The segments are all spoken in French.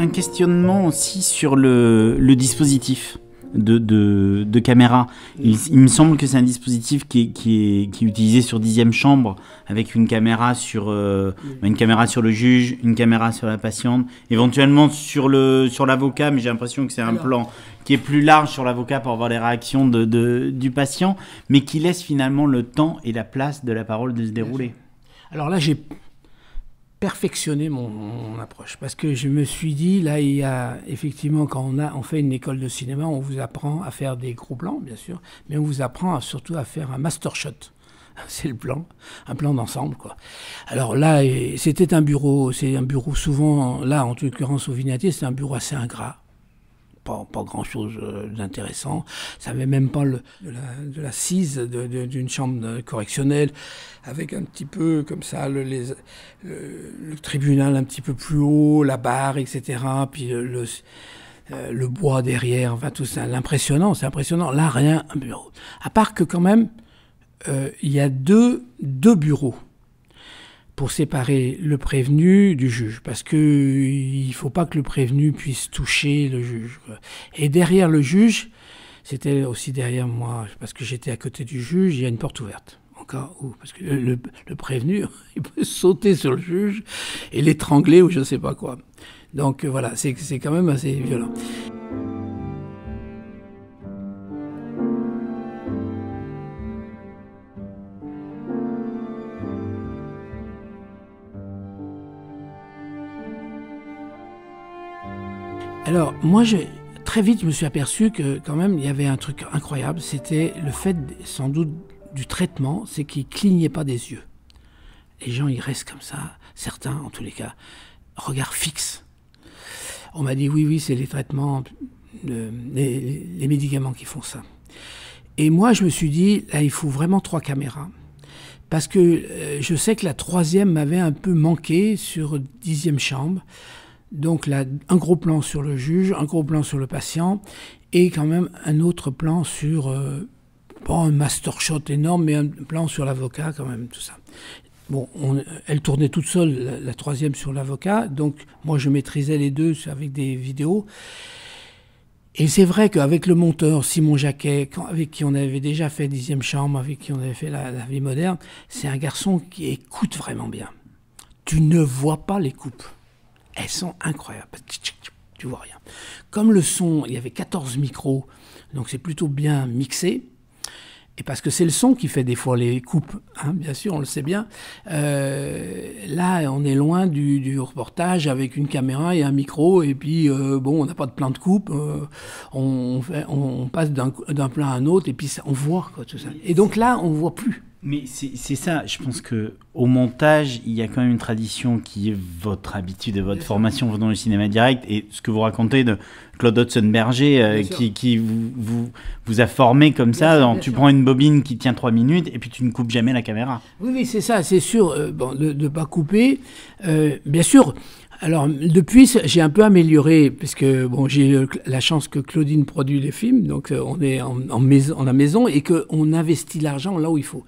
un questionnement aussi sur le dispositif de caméra. Il me semble que c'est un dispositif qui est utilisé sur 10e chambre, avec une caméra sur le juge, une caméra sur la patiente, éventuellement sur l'avocat, mais j'ai l'impression que c'est un plan qui est plus large sur l'avocat pour avoir les réactions du patient, mais qui laisse finalement le temps et la place de la parole de se dérouler. Alors là, j'ai perfectionné mon approche, parce que je me suis dit, là, il y a effectivement, quand on fait une école de cinéma, on vous apprend à faire des gros plans, bien sûr, mais on vous apprend surtout à faire un master shot. C'est le plan, un plan d'ensemble, quoi. Alors là, c'est un bureau souvent, là, en l'occurrence au Vignatier, c'est un bureau assez ingrat. Pas grand-chose d'intéressant. Ça n'avait même pas de l'assise d'une chambre correctionnelle, avec un petit peu comme ça le tribunal un petit peu plus haut, la barre, etc. Puis le bois derrière, enfin tout ça, c'est impressionnant. Là, rien, un bureau. À part que quand même, il y a deux bureaux pour séparer le prévenu du juge, parce que il faut pas que le prévenu puisse toucher le juge. Et derrière le juge, c'était aussi derrière moi, parce que j'étais à côté du juge, il y a une porte ouverte, en cas où, parce que le prévenu, il peut sauter sur le juge et l'étrangler ou je sais pas quoi. Donc voilà, c'est quand même assez violent. Alors, moi, très vite, je me suis aperçu que, quand même, il y avait un truc incroyable. C'était le fait, sans doute, du traitement, c'est qu'il ne clignait pas des yeux. Les gens, ils restent comme ça, certains, en tous les cas, regard fixe. On m'a dit, oui, c'est les traitements, les médicaments qui font ça. Et moi, je me suis dit, là, il faut vraiment 3 caméras. Parce que je sais que la 3e m'avait un peu manqué sur 10e chambre. Donc là, un gros plan sur le juge, un gros plan sur le patient, et quand même un autre plan sur, pas un master shot énorme, mais un plan sur l'avocat quand même, tout ça. Bon, elle tournait toute seule, la 3e sur l'avocat, donc moi je maîtrisais les deux avec des vidéos. Et c'est vrai qu'avec le monteur Simon Jacquet, avec qui on avait déjà fait 10e chambre, avec qui on avait fait la vie moderne, c'est un garçon qui écoute vraiment bien. Tu ne vois pas les coupes. Elles sont incroyables. Tu vois rien. Comme le son, il y avait 14 micros, donc c'est plutôt bien mixé. Et parce que c'est le son qui fait des fois les coupes, hein, bien sûr, on le sait bien. Là, on est loin du reportage avec une caméra et un micro, et puis bon, on n'a pas de plan de coupe. On passe d'un plan à un autre, et puis on voit quoi, tout ça. Et donc là, on voit plus. Mais c'est ça, je pense qu'au montage, il y a quand même une tradition qui est votre habitude et votre formation dans le cinéma direct, et ce que vous racontez de Claude Hudson-Berger qui vous a formé comme ça, tu prends une bobine qui tient 3 minutes et puis tu ne coupes jamais la caméra. Oui, c'est ça, c'est sûr, de ne pas couper, bien sûr. Alors, depuis, j'ai un peu amélioré, parce que bon, j'ai la chance que Claudine produit les films, donc on est en la maison, et qu'on investit l'argent là où il faut.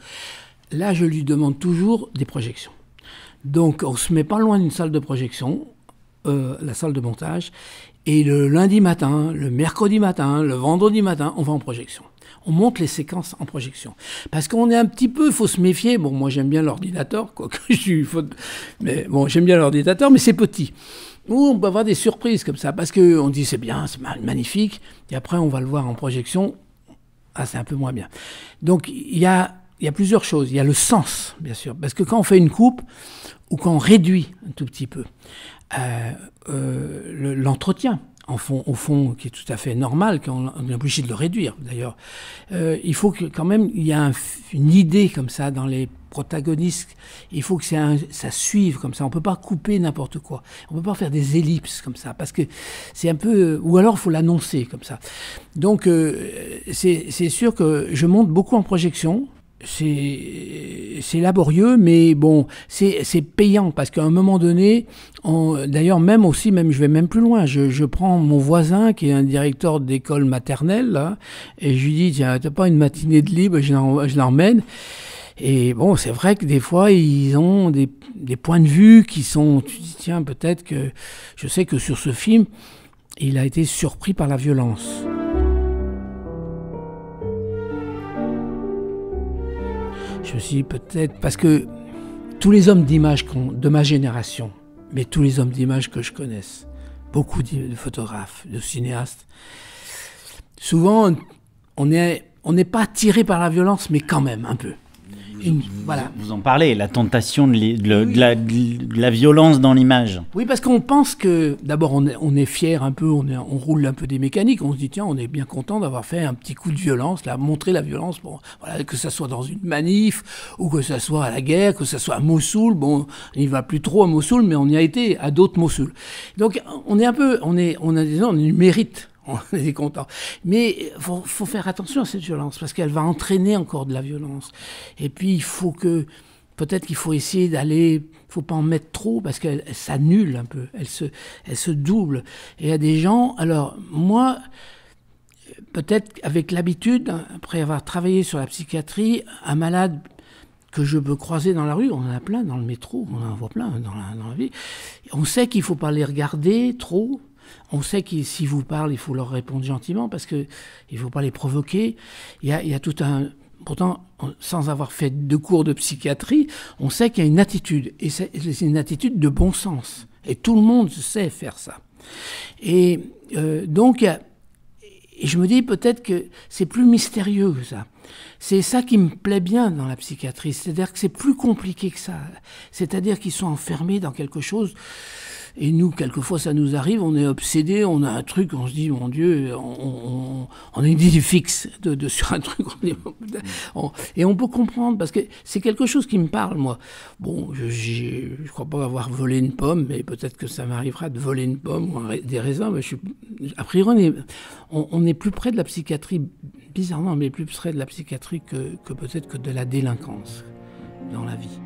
Là, je lui demande toujours des projections. Donc, on ne se met pas loin d'une salle de projection, la salle de montage, et le lundi matin, le mercredi matin, le vendredi matin, on va en projection. On monte les séquences en projection. Parce qu'on est un petit peu, il faut se méfier. Bon, moi j'aime bien l'ordinateur, mais bon, j'aime bien l'ordinateur, mais c'est petit. Ou on peut avoir des surprises comme ça, parce qu'on dit c'est bien, c'est magnifique, et après on va le voir en projection, c'est un peu moins bien. Donc il y a plusieurs choses. Il y a le sens, bien sûr, parce que quand on fait une coupe, ou quand on réduit un tout petit peu, l'entretien, au fond, qui est tout à fait normal, qu'on est obligé de le réduire, d'ailleurs. Il faut que, quand même, il y a une idée comme ça dans les protagonistes. Il faut que ça suive comme ça. On peut pas couper n'importe quoi. On peut pas faire des ellipses comme ça, parce que c'est un peu... Ou alors, il faut l'annoncer comme ça. Donc, c'est sûr que je monte beaucoup en projection. C'est laborieux, mais bon, c'est payant, parce qu'à un moment donné, d'ailleurs, même je vais même plus loin, je prends mon voisin qui est un directeur d'école maternelle, là, et je lui dis, tiens, t'as pas une matinée de libre, je l'emmène, Et bon, c'est vrai que des fois, ils ont des points de vue qui sont... Tu dis, tiens, peut-être que... Je sais que sur ce film, il a été surpris par la violence. Je me suis dit, peut-être... Parce que tous les hommes d'image de ma génération, mais tous les hommes d'image que je connaisse, beaucoup de photographes, de cinéastes, souvent, on n'est pas attiré par la violence, mais quand même, un peu. Voilà. Vous en parlez, la tentation de la violence dans l'image. Oui, parce qu'on pense que, d'abord, on est fier un peu, on roule un peu des mécaniques, on se dit, tiens, on est bien content d'avoir fait un petit coup de violence, là, montrer la violence, bon, voilà, que ça soit dans une manif, ou que ça soit à la guerre, que ça soit à Mossoul, bon, on n'y va plus trop à Mossoul, mais on y a été à d'autres Mossoul. Donc, on est un peu, on a du mérite. On est content. Mais faut faire attention à cette violence, parce qu'elle va entraîner encore de la violence. Et puis, peut-être qu'il faut essayer d'aller, faut pas en mettre trop, parce qu'elle s'annule un peu, elle se double. Et il y a des gens, alors, moi, peut-être avec l'habitude, après avoir travaillé sur la psychiatrie, un malade que je peux croiser dans la rue, on en a plein dans le métro, on en voit plein dans la vie, on sait qu'il faut pas les regarder trop. On sait que s'ils vous parlent, il faut leur répondre gentiment parce qu'il ne faut pas les provoquer. Il y a tout un... Pourtant, sans avoir fait de cours de psychiatrie, on sait qu'il y a une attitude. Et c'est une attitude de bon sens. Et tout le monde sait faire ça. Et donc, et je me dis peut-être que c'est plus mystérieux que ça. C'est ça qui me plaît bien dans la psychiatrie. C'est-à-dire que c'est plus compliqué que ça. C'est-à-dire qu'ils sont enfermés dans quelque chose... Et nous, quelquefois, ça nous arrive, on est obsédé, on a un truc, on se dit, mon Dieu, on a une idée fixe sur un truc. Et on peut comprendre, parce que c'est quelque chose qui me parle, moi. Bon, je crois pas avoir volé une pomme, mais peut-être que ça m'arrivera de voler une pomme ou des raisins. Mais a priori, on est plus près de la psychiatrie, bizarrement, mais plus près de la psychiatrie que peut-être que de la délinquance dans la vie.